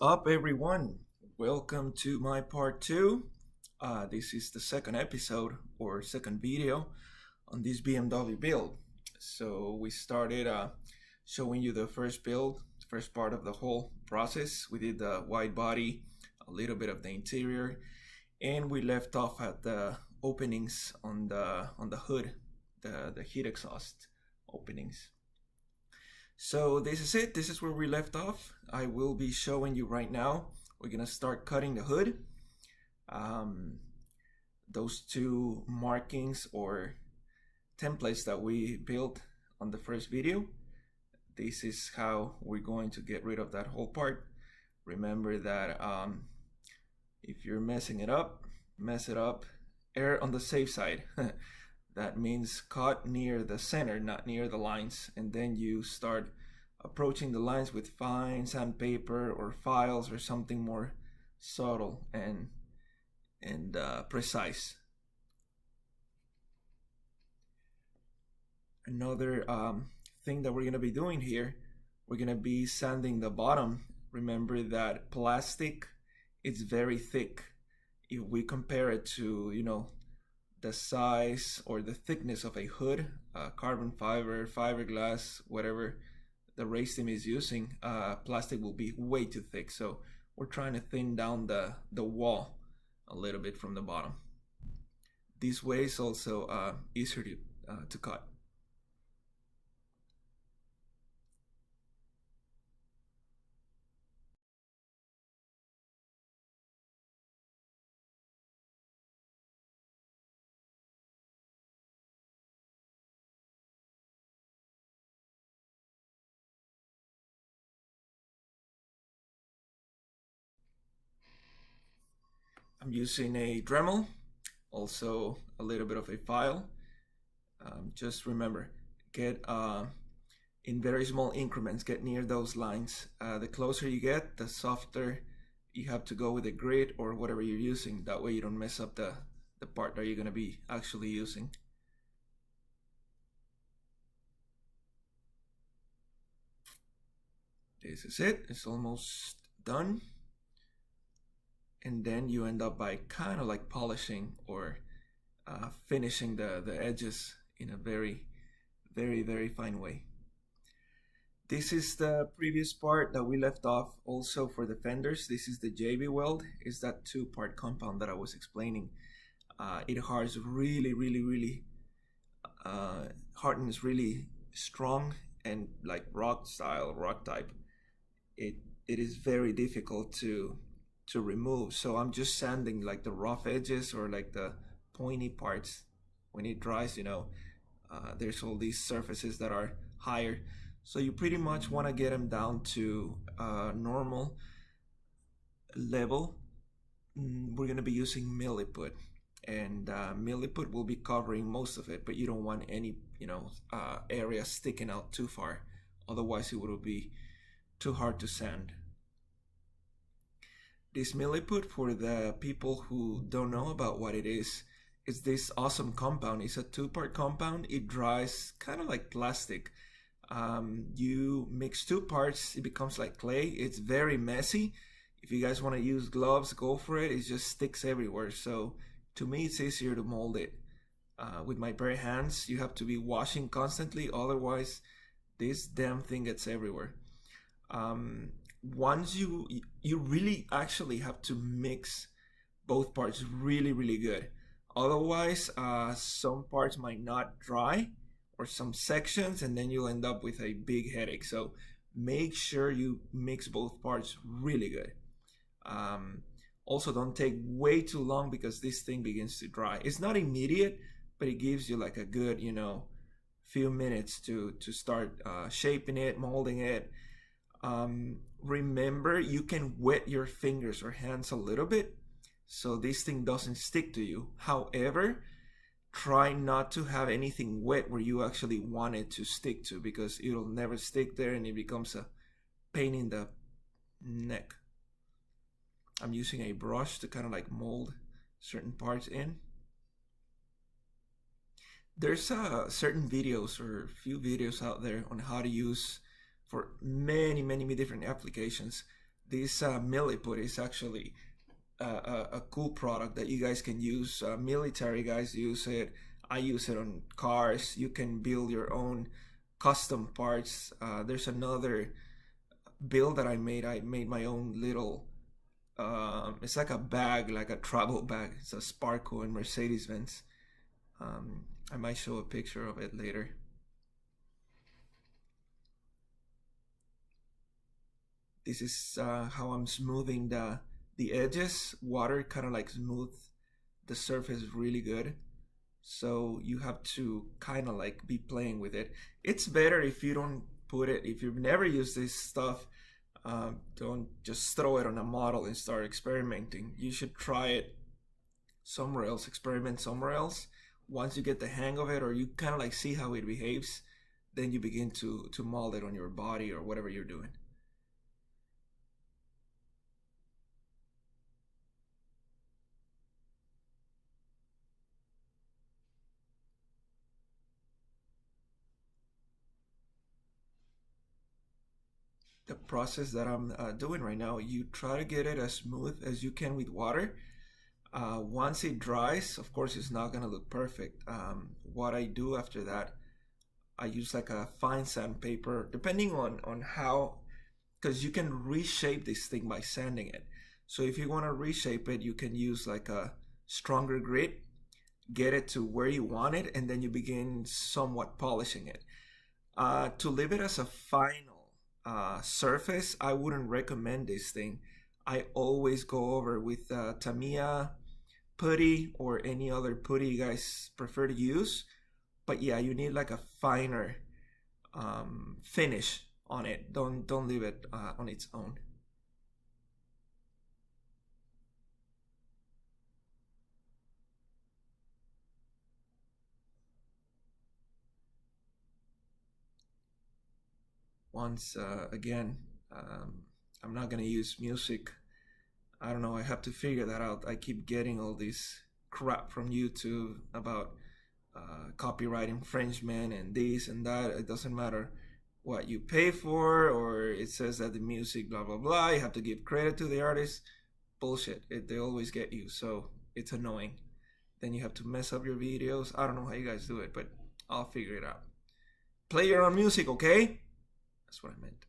up, everyone? Welcome to my part two. This is the second episode or second video on this BMW build. So we started showing you the first build, first part of the whole process. We did the wide body, a little bit of the interior, and we left off at the openings on the hood, the heat exhaust openings. So this is it. This is where we left off. I will be showing you right now. We're gonna start cutting the hood. Those two markings or templates that we built on the first video. This is how we're going to get rid of that whole part. Remember that if you're messing it up, mess it up. Err on the safe side. That means cut near the center, not near the lines, and then you start approaching the lines with fine sandpaper or files or something more subtle and precise. Another thing that we're going to be doing here, we're going to be sanding the bottom. Remember that plastic is very thick. If we compare it to, the size or the thickness of a hood, carbon fiber, fiberglass, whatever the race team is using, plastic will be way too thick. So we're trying to thin down the wall a little bit from the bottom. This way is also easier to cut. I'm using a Dremel, also a little bit of a file. Just remember, get in very small increments, get near those lines. The closer you get, the softer you have to go with the grit or whatever you're using. That way you don't mess up the part that you're going to be actually using. This is it. It's almost done. And then you end up by kind of like polishing or finishing the edges in a very, very, very fine way. This is the previous part that we left off also for the fenders. This is the JB weld. It's that two-part compound that I was explaining. It hardens really, really, really, hardens really strong and like rock style, rock type. It is very difficult to remove. So I'm just sanding like the rough edges or like the pointy parts. When it dries, there's all these surfaces that are higher. So you pretty much want to get them down to normal level. We're going to be using Milliput, and Milliput will be covering most of it, but you don't want any area sticking out too far. Otherwise it would be too hard to sand. This Milliput, for the people who don't know about what it is this awesome compound. It's a two-part compound. It dries kind of like plastic. You mix two parts, it becomes like clay. It's very messy. If you guys want to use gloves, go for it. It just sticks everywhere. So to me, it's easier to mold it. With my bare hands, you have to be washing constantly. Otherwise, this damn thing gets everywhere. Once you really actually have to mix both parts really, really good. Otherwise, some parts might not dry or some sections, and then you'll end up with a big headache. So make sure you mix both parts really good. Also, don't take way too long because this thing begins to dry. It's not immediate, but it gives you like a good, few minutes to start shaping it, molding it. Remember, you can wet your fingers or hands a little bit so this thing doesn't stick to you. However, try not to have anything wet where you actually want it to stick to, because it'll never stick there and it becomes a pain in the neck. I'm using a brush to kind of like mold certain parts in. There's certain videos or few videos out there on how to use for many different applications This Milliput is actually a cool product that you guys can use. Military guys use it. I use it on cars. You can build your own custom parts. There's another build that I made. I made my own little. It's like a bag, like a travel bag. It's a Sparko and Mercedes Benz. I might show a picture of it later. This is how I'm smoothing the edges. Water kind of like smooth the surface really good. So you have to kind of like be playing with it. It's better if you don't put it, if you've never used this stuff, don't just throw it on a model and start experimenting. You should try it somewhere else, experiment somewhere else. Once you get the hang of it, or you kind of like see how it behaves, then you begin to mold it on your body or whatever you're doing. The process that I'm doing right now, you try to get it as smooth as you can with water. Once it dries, of course, it's not gonna look perfect. What I do after that, I use like a fine sandpaper, depending on how, because you can reshape this thing by sanding it. So if you want to reshape it, you can use like a stronger grit, get it to where you want it, and then you begin somewhat polishing it. To leave it as a final surface, I wouldn't recommend this thing. I always go over with Tamiya putty or any other putty you guys prefer to use. But yeah, you need like a finer finish on it. Don't leave it on its own. Once again, I'm not gonna use music. I don't know. I have to figure that out. I keep getting all this crap from YouTube about copyright infringement and this and that. It doesn't matter what you pay for, or it says that the music, blah, blah, blah. You have to give credit to the artist. Bullshit. They always get you. So it's annoying. Then you have to mess up your videos. I don't know how you guys do it, but I'll figure it out. Play your own music, okay? That's what I meant.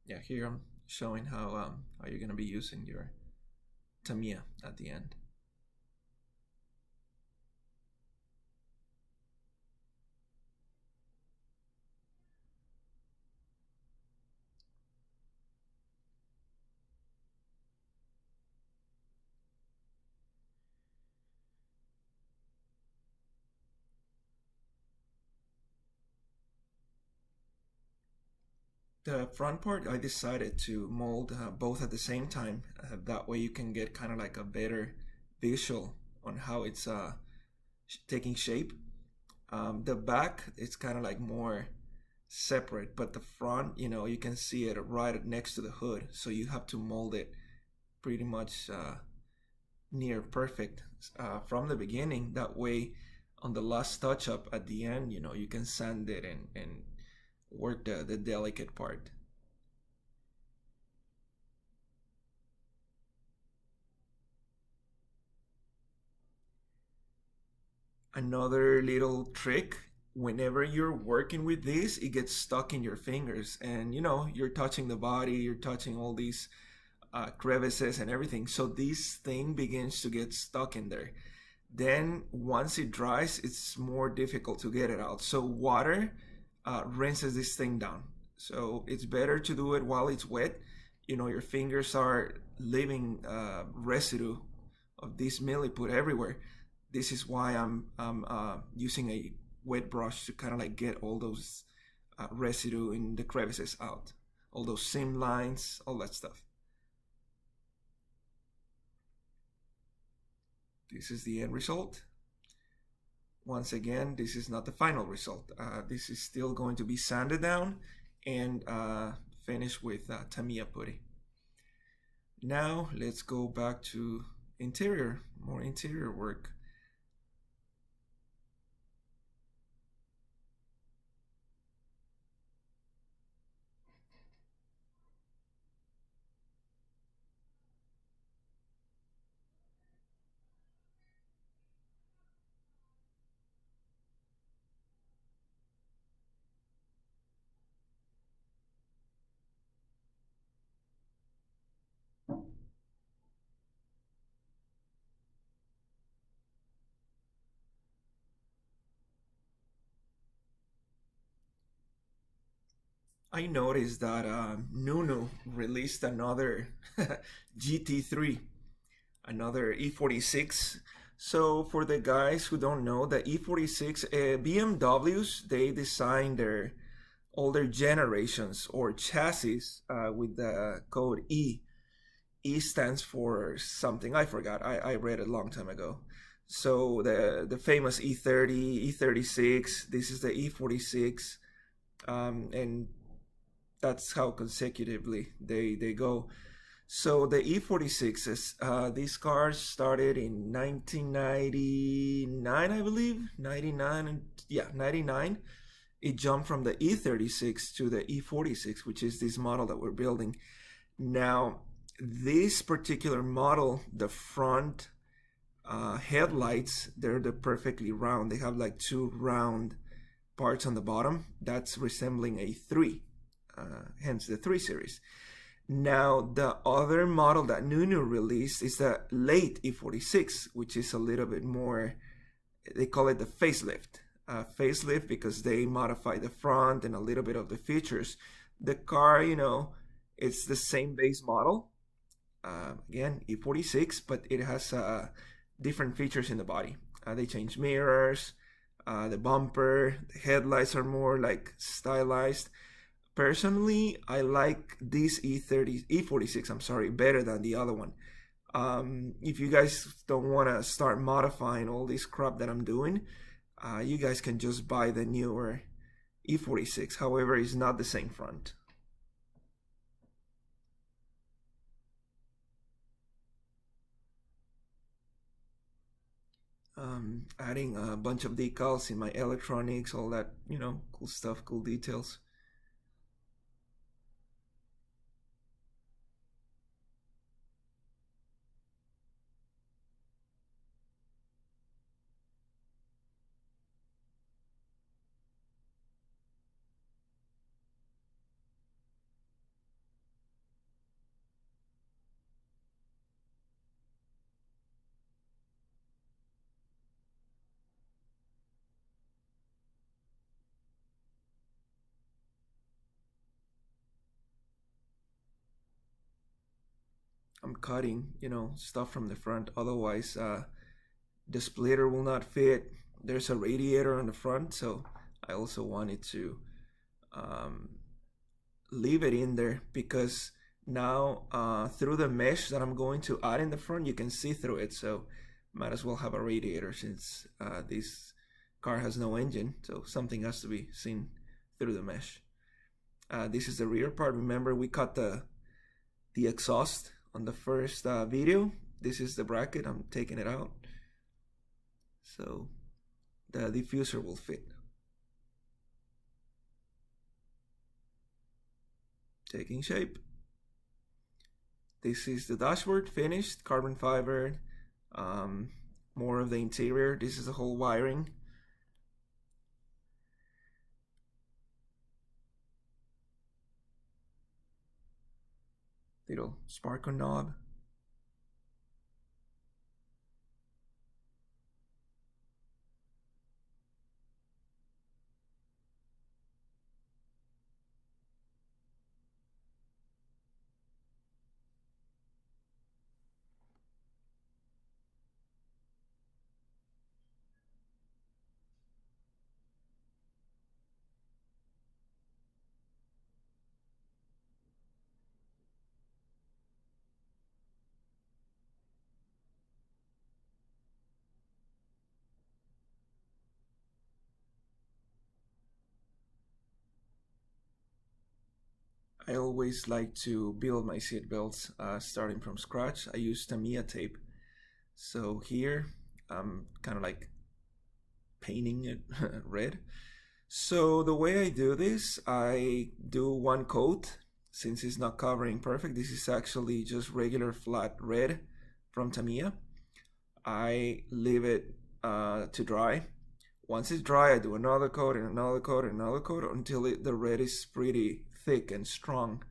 Yeah, here I'm showing how you're gonna be using your Tamiya at the end. The front part, I decided to mold both at the same time. That way you can get kind of like a better visual on how it's taking shape. The back, it's kind of like more separate, but the front, you can see it right next to the hood. So you have to mold it pretty much near perfect from the beginning. That way, on the last touch up at the end, you can sand it and work the delicate part. Another little trick, whenever you're working with this, it gets stuck in your fingers, and you're touching the body, you're touching all these crevices and everything, so this thing begins to get stuck in there. Then once it dries, it's more difficult to get it out. So water rinses this thing down. So it's better to do it while it's wet. Your fingers are leaving residue of this milliput everywhere. This is why I'm using a wet brush to kind of like get all those residue in the crevices out, all those seam lines, all that stuff. This is the end result. Once again, this is not the final result. This is still going to be sanded down and finished with Tamiya putty. Now let's go back to more interior work. I noticed that Nunu released another GT3, another E46. So for the guys who don't know, the E46 BMWs, they design their older generations or chassis with the code E. E stands for something I forgot. I read it a long time ago. So the famous E30, E36. This is the E46, and that's how consecutively they go. So the E46s, these cars started in 1999, I believe, 99, yeah, 99. It jumped from the E36 to the E46, which is this model that we're building now. This particular model, the front headlights, they're the perfectly round. They have like two round parts on the bottom. That's resembling a 3, hence the 3 Series. Now, the other model that Nunu released is the late E46, which is a little bit more, they call it the facelift. Facelift because they modify the front and a little bit of the features. The car, it's the same base model. Again, E46, but it has different features in the body. They change mirrors, the bumper, the headlights are more like stylized. Personally, I like this E46, I'm sorry, better than the other one. If you guys don't want to start modifying all this crap that I'm doing, you guys can just buy the newer E46. However, it's not the same front. Adding a bunch of decals in my electronics, all that, cool stuff, cool details. I'm cutting, stuff from the front. Otherwise, the splitter will not fit. There's a radiator on the front, so I also wanted to um, leave it in there because now through the mesh that I'm going to add in the front, you can see through it. So might as well have a radiator since this car has no engine, so something has to be seen through the mesh. This is the rear part. Remember, we cut the exhaust on the first video. This is the bracket. I'm taking it out, so the diffuser will fit. Taking shape. This is the dashboard, finished, carbon fiber. More of the interior. This is the whole wiring. Little sparkle knob. I always like to build my seat belts starting from scratch. I use Tamiya tape. So here I'm kind of like painting it red. So the way I do this, I do one coat since it's not covering perfect. This is actually just regular flat red from Tamiya. I leave it to dry. Once it's dry, I do another coat and another coat and another coat until the red is pretty thick and strong.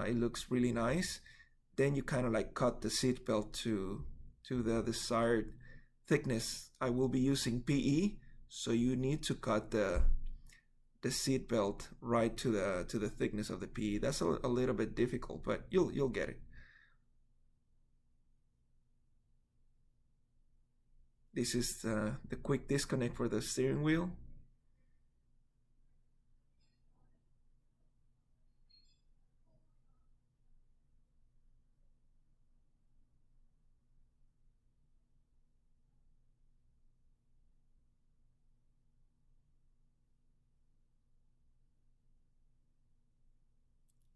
It looks really nice. Then you kind of like cut the seat belt to the desired thickness. I will be using PE, so you need to cut the seat belt right to the thickness of the PE. That's a little bit difficult, but you'll get it. This is the quick disconnect for the steering wheel.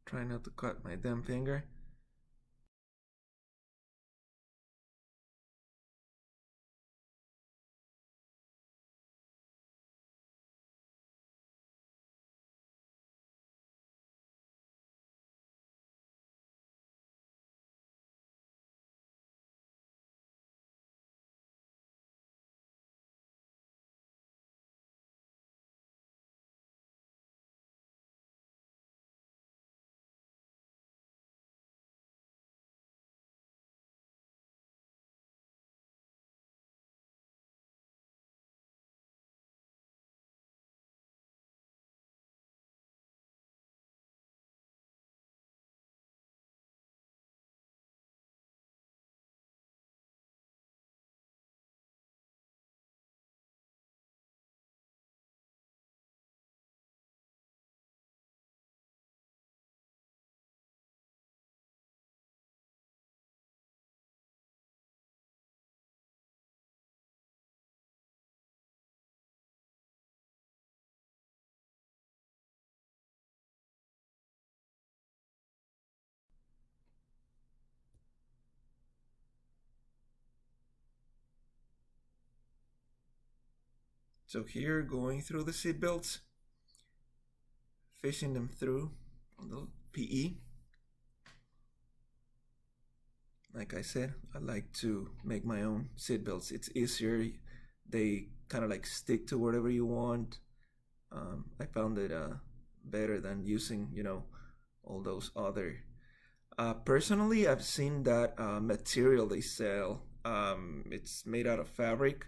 Try not to cut my damn finger. So here, going through the seat belts, fishing them through on the PE. Like I said, I like to make my own seat belts. It's easier. They kind of like stick to whatever you want. I found it better than using, all those other. Personally, I've seen that material they sell. It's made out of fabric.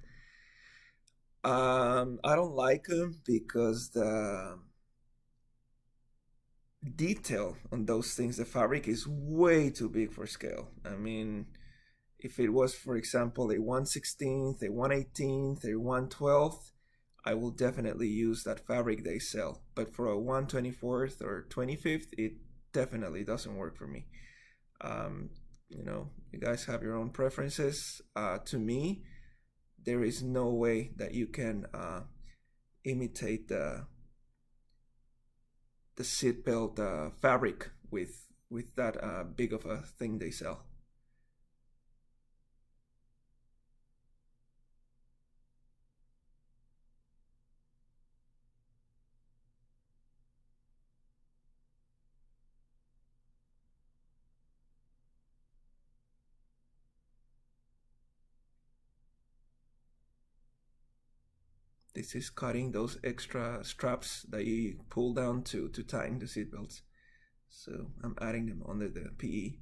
I don't like them because the detail on those things, the fabric is way too big for scale. I mean, if it was, for example, a 1/16th, a 1/18th, a 1/12th, I will definitely use that fabric they sell. But for a 1/24th or 25th, it definitely doesn't work for me. Um, you guys have your own preferences. To me, there is no way that you can imitate the seatbelt fabric with that big of a thing they sell. This is cutting those extra straps that you pull down to tighten the seatbelts. So I'm adding them under the PE.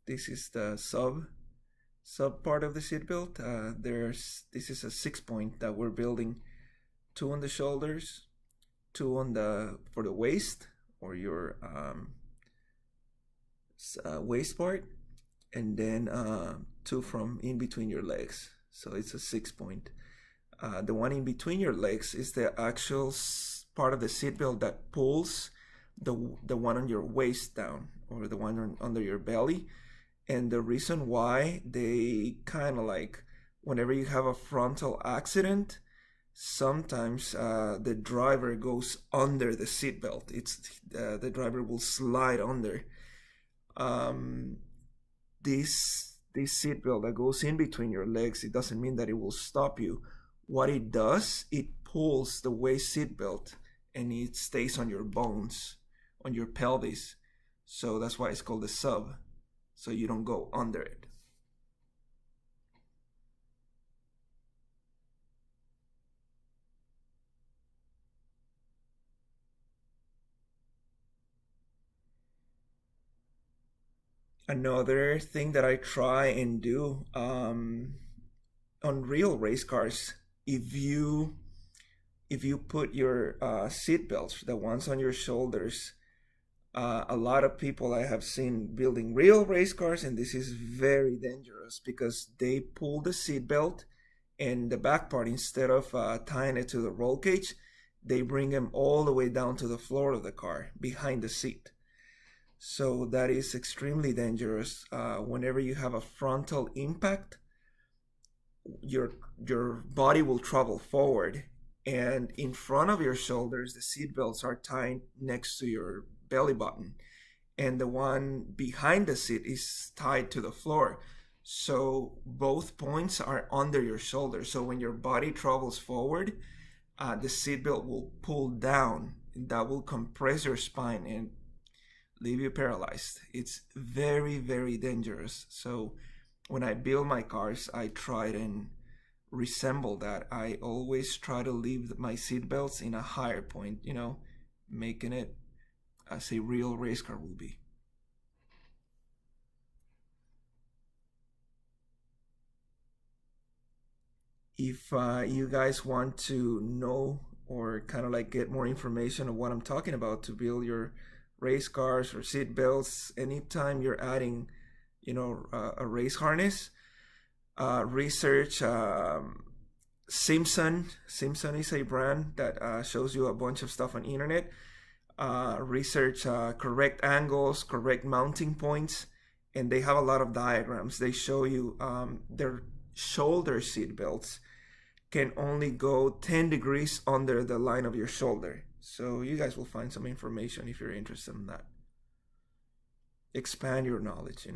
This is the sub part of the seatbelt. This is a 6 point that we're building. Two on the shoulders, two on the for the waist or your waist part, and then two from in between your legs. So it's a 6 point. The one in between your legs is the actual part of the seatbelt that pulls the one on your waist down, or the one under your belly. And the reason why they kind of like, whenever you have a frontal accident, sometimes the driver goes under the seatbelt. The driver will slide under. Um, this this seatbelt that goes in between your legs, it doesn't mean that it will stop you. What it does, it pulls the waist seatbelt and it stays on your bones, on your pelvis. So that's why it's called the sub, so you don't go under it. Another thing that I try and do on real race cars, if you put your seat belts, the ones on your shoulders, a lot of people I have seen building real race cars, and this is very dangerous because they pull the seat belt and the back part, instead of tying it to the roll cage, they bring them all the way down to the floor of the car behind the seat. So that is extremely dangerous. Whenever you have a frontal impact, your body will travel forward, and in front of your shoulders, the seat belts are tied next to your belly button, and the one behind the seat is tied to the floor. So both points are under your shoulder. So when your body travels forward, the seatbelt will pull down, and that will compress your spine and leave you paralyzed. It's very, very dangerous. So when I build my cars, I try and resemble that. I always try to leave my seat belts in a higher point, making it as a real race car will be. If you guys want to know or kind of like get more information on what I'm talking about to build your race cars or seat belts, anytime you're adding, a race harness, research Simpson. Simpson is a brand that shows you a bunch of stuff on the internet. Research correct angles, correct mounting points, and they have a lot of diagrams. They show you their shoulder seat belts can only go 10 degrees under the line of your shoulder. So you guys will find some information if you're interested in that. Expand your knowledge,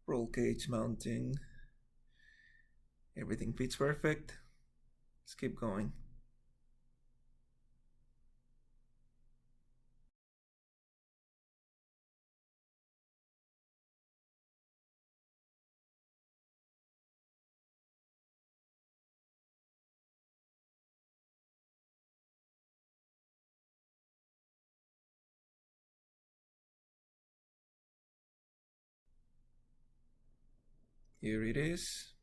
Roll cage mounting. Everything fits perfect. Let's keep going. Here it is.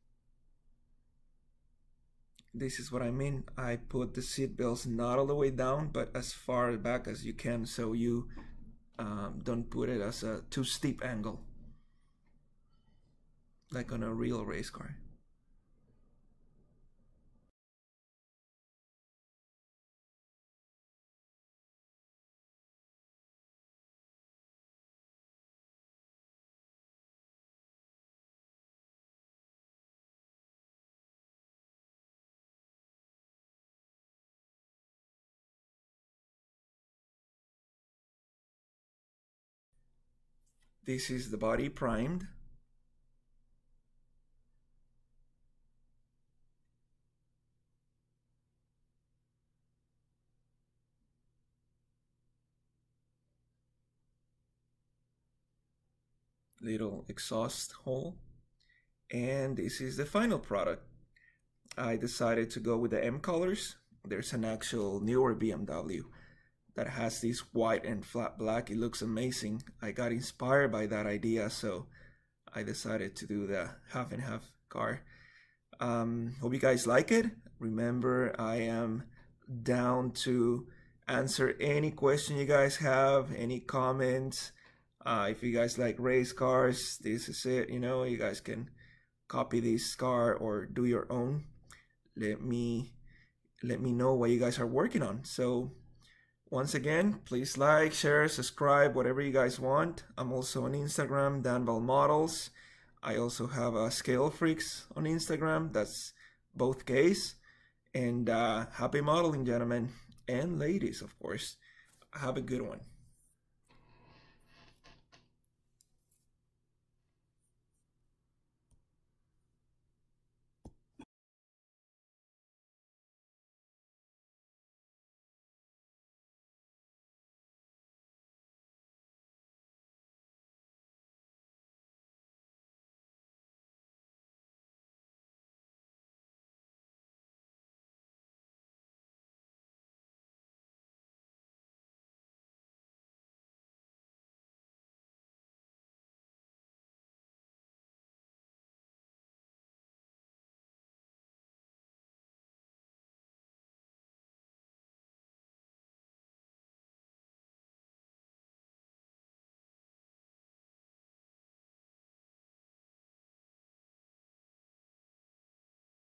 This is what I mean. I put the seat belts not all the way down, but as far back as you can, so you don't put it as a too steep angle, like on a real race car. This is the body primed. Little exhaust hole. And this is the final product. I decided to go with the M colors. There's an actual newer BMW that has this white and flat black. It looks amazing. I got inspired by that idea, so I decided to do the half and half car. Hope you guys like it. Remember, I am down to answer any question you guys have, any comments. If you guys like race cars, this is it. You guys can copy this car or do your own. Let me know what you guys are working on. So once again, please like, share, subscribe, whatever you guys want. I'm also on Instagram, Danval Models. I also have a Scale Freaks on Instagram. That's both gays. And happy modeling, gentlemen and ladies, of course. Have a good one.